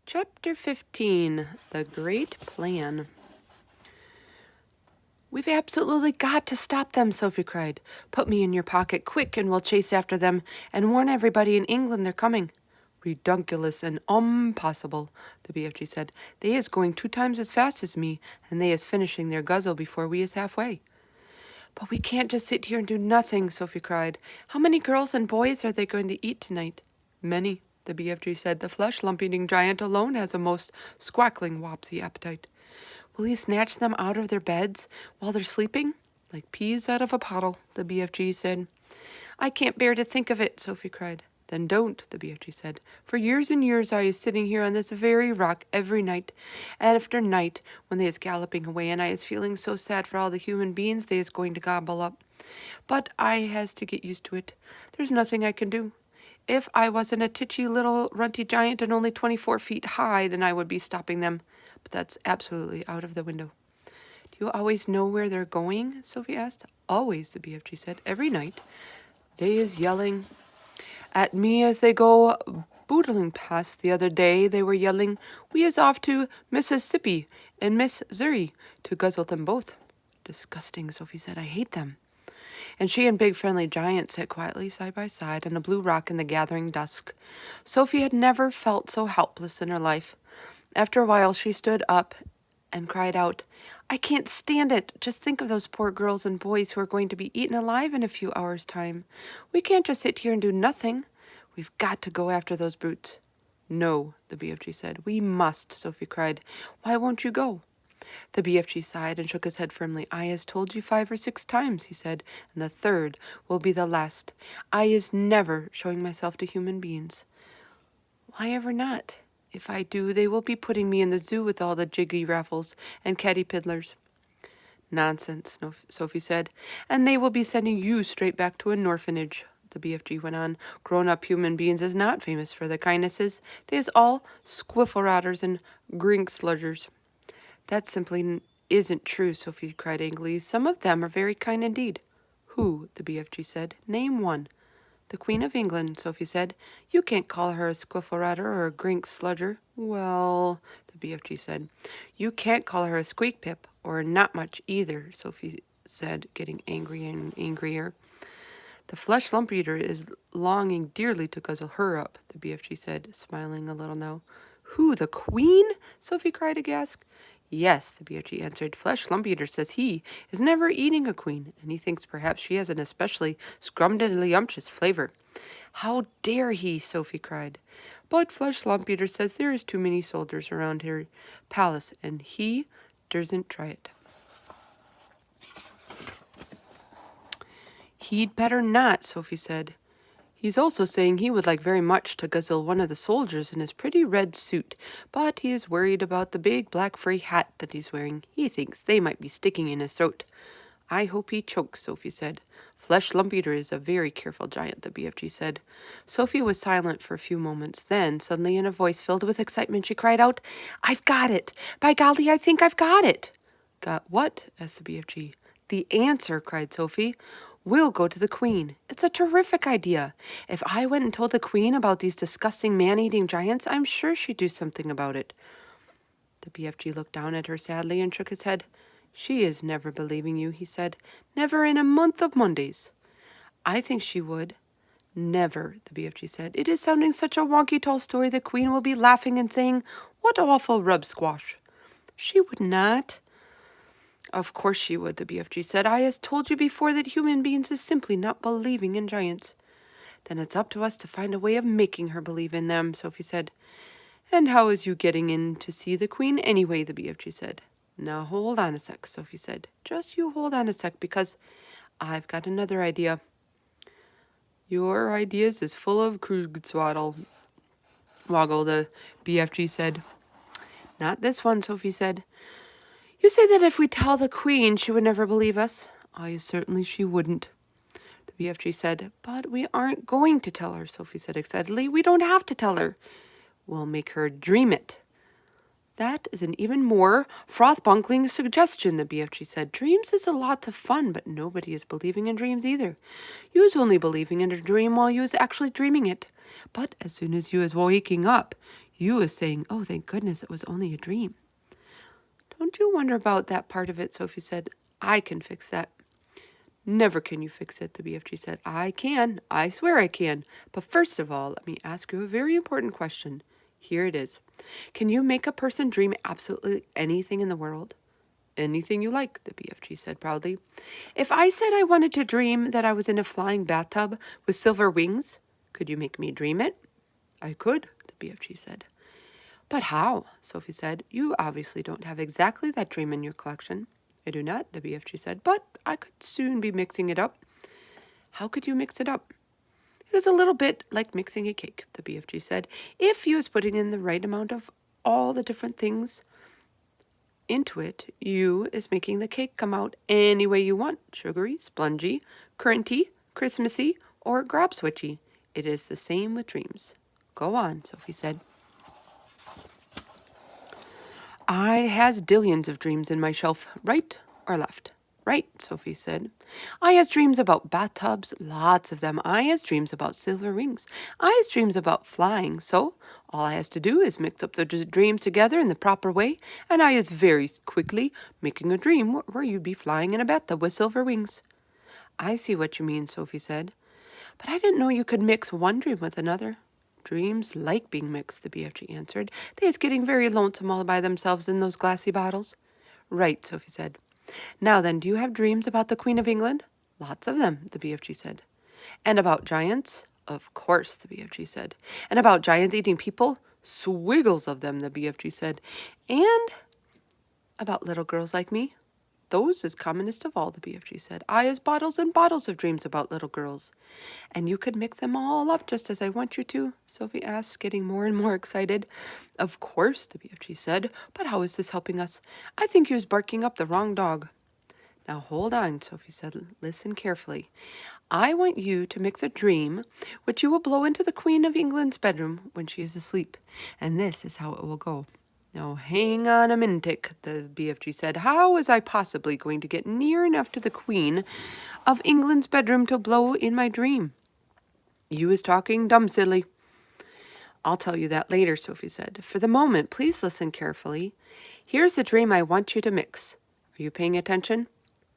Chapter 15, The Great Plan. "We've absolutely got to stop them," Sophie cried. "Put me in your pocket, quick, and we'll chase after them, and warn everybody in England they're coming." "Redunculous and impossible," the BFG said. "They is going 2 times as fast as me, and they is finishing their guzzle before we is halfway." "But we can't just sit here and do nothing," Sophie cried. "How many girls and boys are they going to eat tonight?" "Many," the BFG said. "The flesh-lump-eating giant alone has a most squackling wopsy appetite." "Will you snatch them out of their beds while they're sleeping?" "Like peas out of a pottle," the BFG said. "I can't bear to think of it," Sophie cried. "Then don't," the BFG said. "For years and years I is sitting here on this very rock every night after night when they is galloping away, and I is feeling so sad for all the human beings they is going to gobble up. But I has to get used to it. There's nothing I can do. If I wasn't a titchy little runty giant and only 24 feet high, then I would be stopping them. But that's absolutely out of the window." "Do you always know where they're going?" Sophie asked. "Always," the BFG said. "Every night. They is yelling at me as they go boodling past. The other day they were yelling, 'We is off to Mississippi and Miss Missouri to guzzle them both.'" "Disgusting," Sophie said. "I hate them." And she and Big Friendly Giant sat quietly side by side on the blue rock in the gathering dusk. Sophie had never felt so helpless in her life. After a while she stood up and cried out, "I can't stand it. Just think of those poor girls and boys who are going to be eaten alive in a few hours' time. We can't just sit here and do nothing. We've got to go after those brutes." "No," the BFG said. "We must," Sophie cried. "Why won't you go?" The BFG sighed and shook his head firmly. "I has told you 5 or 6 times," he said, "and the 3rd will be the last. I is never showing myself to human beings." "Why ever not? If I do, they will be putting me in the zoo with all the jiggy raffles and caterpillars." "Nonsense," Sophie said. "And they will be sending you straight back to an orphanage," the BFG went on. "Grown-up human beings is not famous for their kindnesses. They is all squiffle-rotters and grink-sludgers." "That simply isn't true," Sophie cried angrily. "Some of them are very kind indeed." "Who?" the BFG said. "Name one." "The Queen of England," Sophie said. "You can't call her a squiffle-rotter or a grink-sludger." "Well," the BFG said. "You can't call her a squeak-pip, or not much either," Sophie said, getting angrier and angrier. "The flesh-lump-eater is longing dearly to guzzle her up," the BFG said, smiling a little now. "Who, the Queen?" Sophie cried aghast. "Yes," the BFG answered. "Flesh-lump-eater says he is never eating a queen, and he thinks perhaps she has an especially scrumdiddlyumptious flavor." "How dare he!" Sophie cried. "But Flesh-lump-eater says there is too many soldiers around her palace, and he daresn't try it." "He'd better not," Sophie said. "He's also saying he would like very much to guzzle one of the soldiers in his pretty red suit, but he is worried about the big black furry hat that he's wearing. He thinks they might be sticking in his throat." "I hope he chokes," Sophie said. "Flesh-lump-eater is a very careful giant," the BFG said. Sophie was silent for a few moments. Then, suddenly, in a voice filled with excitement, she cried out, "I've got it! By golly, I think I've got it!" "Got what?" asked the BFG. "The answer," cried Sophie. "We'll go to the Queen. It's a terrific idea. If I went and told the Queen about these disgusting man-eating giants, I'm sure she'd do something about it." The BFG looked down at her sadly and shook his head. "She is never believing you," he said. "Never in a month of Mondays." "I think she would." "Never," the BFG said. "It is sounding such a wonky tall story the Queen will be laughing and saying, 'What awful rub squash.'" "She would not." "Of course she would," the BFG said. "I has told you before that human beings is simply not believing in giants." "Then it's up to us to find a way of making her believe in them," Sophie said. "And how is you getting in to see the Queen anyway?" the BFG said. "Now hold on a sec," Sophie said. "Just you hold on a sec, because I've got another idea." "Your ideas is full of kroodswaddle, Woggle," the BFG said. "Not this one," Sophie said. "You say that if we tell the Queen, she would never believe us." "Aye, certainly she wouldn't," the BFG said. "But we aren't going to tell her," Sophie said excitedly. "We don't have to tell her. We'll make her dream it." "That is an even more froth-bunkling suggestion," the BFG said. "Dreams is a lot of fun, but nobody is believing in dreams either. You is only believing in a dream while you is actually dreaming it. But as soon as you is waking up, You was saying, oh, thank goodness it was only a dream. Don't you wonder about that part of it, Sophie said. I can fix that. Never can you fix it, the BFG said. I can. I swear I can. But first of all, let me ask you a very important question. Here it is. Can you make a person dream absolutely anything in the world? Anything you like, the BFG said proudly. If I said I wanted to dream that I was in a flying bathtub with silver wings, could you make me dream it? I could, the BFG said. But how? Sophie said. You obviously don't have exactly that dream in your collection. I do not, the BFG said, but I could soon be mixing it up. How could you mix it up? It is a little bit like mixing a cake, the BFG said, if you was putting in the right amount of all the different things into it. You is making the cake come out any way you want, sugary, spongy, curranty, Christmassy, or grab-switchy. It is the same with dreams. Go on, Sophie said. I has dillions of dreams in my shelf, right or left? Right, Sophie said. I has dreams about bathtubs, lots of them. I has dreams about silver rings. I has dreams about flying. So all I has to do is mix up the dreams together in the proper way, and I is very quickly making a dream where you'd be flying in a bathtub with silver wings. I see what you mean, Sophie said. But I didn't know you could mix one dream with another. Dreams like being mixed, the BFG answered. They is getting very lonesome all by themselves in those glassy bottles. Right, Sophie said. Now then, do you have dreams about the Queen of England? Lots of them, the BFG said. And about giants? Of course, the BFG said. And about giants eating people? Swiggles of them, the BFG said. And about little girls like me? Those is commonest of all, the BFG said. I has bottles and bottles of dreams about little girls. And you could mix them all up just as I want you to, Sophie asked, getting more and more excited. Of course, the BFG said. But how is this helping us? I think you was barking up the wrong dog. Now hold on, Sophie said. Listen carefully. I want you to mix a dream which you will blow into the Queen of England's bedroom when she is asleep. And this is how it will go. Now, hang on a minute, the BFG said. How was I possibly going to get near enough to the Queen of England's bedroom to blow in my dream? You is talking dumb, silly. I'll tell you that later, Sophie said. For the moment, please listen carefully. Here's the dream I want you to mix. Are you paying attention?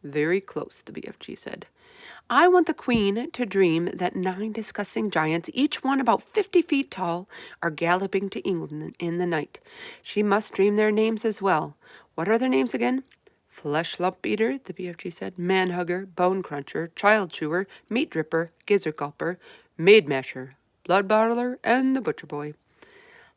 Very close, the BFG said. I want the Queen to dream that 9 disgusting giants, each one about 50 feet tall, are galloping to England in the night. She must dream their names as well. What are their names again? Flesh lump eater, the BFG said, man hugger, bone cruncher, child chewer, meat dripper, gizzard gulper, maid masher, blood bottler, and the butcher boy.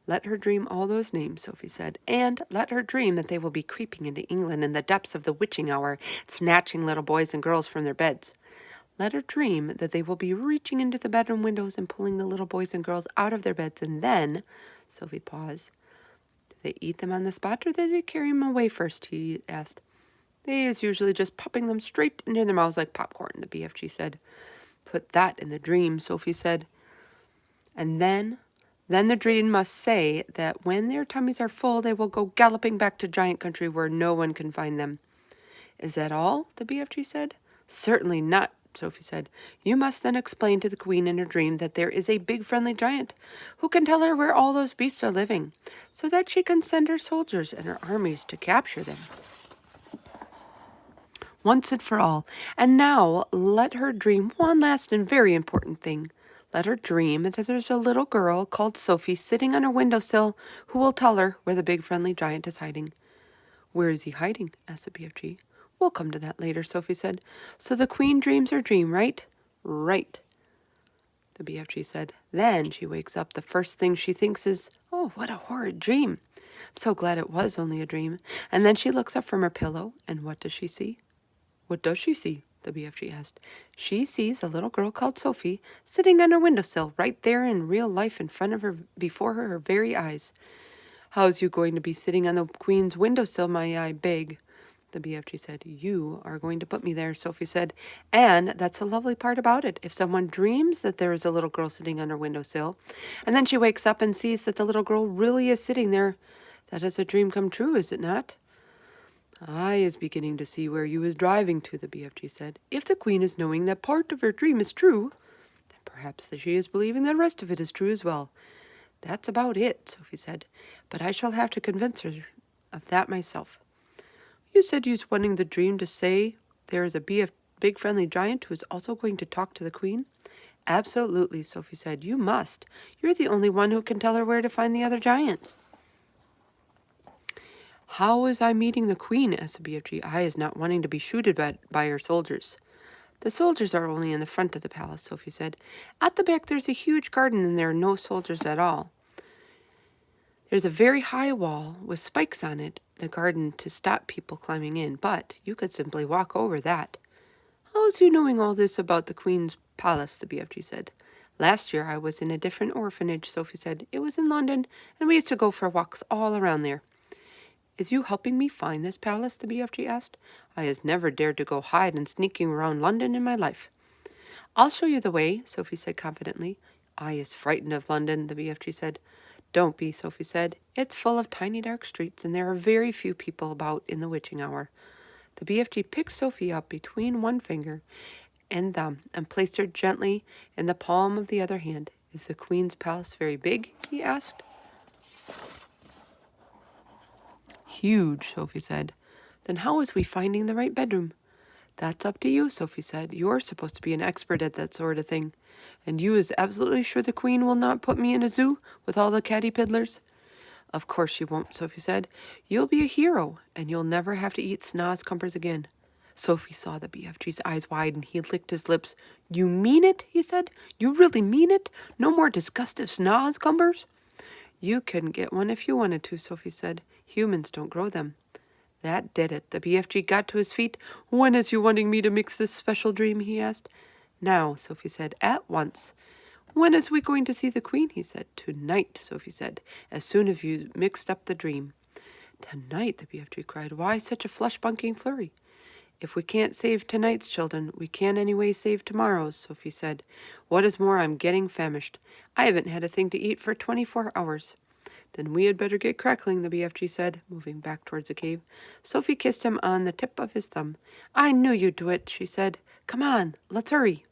Let her dream all those names, Sophie said, and let her dream that they will be creeping into England in the depths of the witching hour, snatching little boys and girls from their beds. Let her dream that they will be reaching into the bedroom windows and pulling the little boys and girls out of their beds, and then, Sophie paused. Do they eat them on the spot, or do they carry them away first, he asked. They is usually just popping them straight into their mouths like popcorn, the BFG said. Put that in the dream, Sophie said. And then the dream must say that when their tummies are full, they will go galloping back to giant country where no one can find them. Is that all? The BFG said. Certainly not, Sophie said. You must then explain to the Queen in her dream that there is a big friendly giant who can tell her where all those beasts are living, so that she can send her soldiers and her armies to capture them. Once and for all. And now let her dream one last and very important thing. Let her dream that there's a little girl called Sophie sitting on her windowsill who will tell her where the big friendly giant is hiding. Where is he hiding? Asked the BFG. We'll come to that later, Sophie said. So the Queen dreams her dream, right? Right, the BFG said. Then she wakes up. The first thing she thinks is, oh, what a horrid dream. I'm so glad it was only a dream. And then she looks up from her pillow, and what does she see? What does she see? The BFG asked. She sees a little girl called Sophie sitting on her windowsill right there in real life in front of her, before her very eyes. How's you going to be sitting on the Queen's windowsill, may I beg? The BFG said. You are going to put me there, Sophie said. And that's the lovely part about it. If someone dreams that there is a little girl sitting on her windowsill, and then she wakes up and sees that the little girl really is sitting there, that is a dream come true, is it not? I is beginning to see where you is driving to, the BFG said. If the Queen is knowing that part of her dream is true, then perhaps that she is believing the rest of it is true as well. That's about it, Sophie said, but I shall have to convince her of that myself. You said you was wanting the dream to say there is a big friendly giant who is also going to talk to the queen? Absolutely, Sophie said. You must. You're the only one who can tell her where to find the other giants. How is I meeting the queen? Asked the BFG. I is not wanting to be shooted by her soldiers. The soldiers are only in the front of the palace, Sophie said. At the back there's a huge garden and there are no soldiers at all. There's a very high wall with spikes on it, the garden, to stop people climbing in, but you could simply walk over that. How's you knowing all this about the Queen's palace, the BFG said. Last year I was in a different orphanage, Sophie said. It was in London, and we used to go for walks all around there. Is you helping me find this palace, the BFG asked. I has never dared to go hide and sneaking around London in my life. I'll show you the way, Sophie said confidently. I is frightened of London, the BFG said. Don't be, Sophie said. It's full of tiny dark streets, and there are very few people about in the witching hour. The BFG picked Sophie up between one finger and thumb and placed her gently in the palm of the other hand. Is the Queen's palace very big? He asked. Huge, Sophie said. Then how is we finding the right bedroom? That's up to you, Sophie said. You're supposed to be an expert at that sort of thing. And you is absolutely sure the Queen will not put me in a zoo with all the catty piddlers? Of course she won't, Sophie said. You'll be a hero, and you'll never have to eat snozcumbers again. Sophie saw the BFG's eyes widen. He licked his lips. You mean it? He said. You really mean it? No more disgusting snozcumbers? You couldn't get one if you wanted to, Sophie said. Humans don't grow them. That did it. The BFG got to his feet. When is you wanting me to mix this special dream? He asked. Now, Sophie said, at once. When is we going to see the Queen? He said. Tonight, Sophie said, as soon as you mixed up the dream. Tonight, the BFG cried. Why such a flush-bunking flurry? If we can't save tonight's children, we can anyway save tomorrow's, Sophie said. What is more, I'm getting famished. I haven't had a thing to eat for 24 hours. Then we had better get crackling, the BFG said, moving back towards the cave. Sophie kissed him on the tip of his thumb. I knew you'd do it, she said. Come on, let's hurry.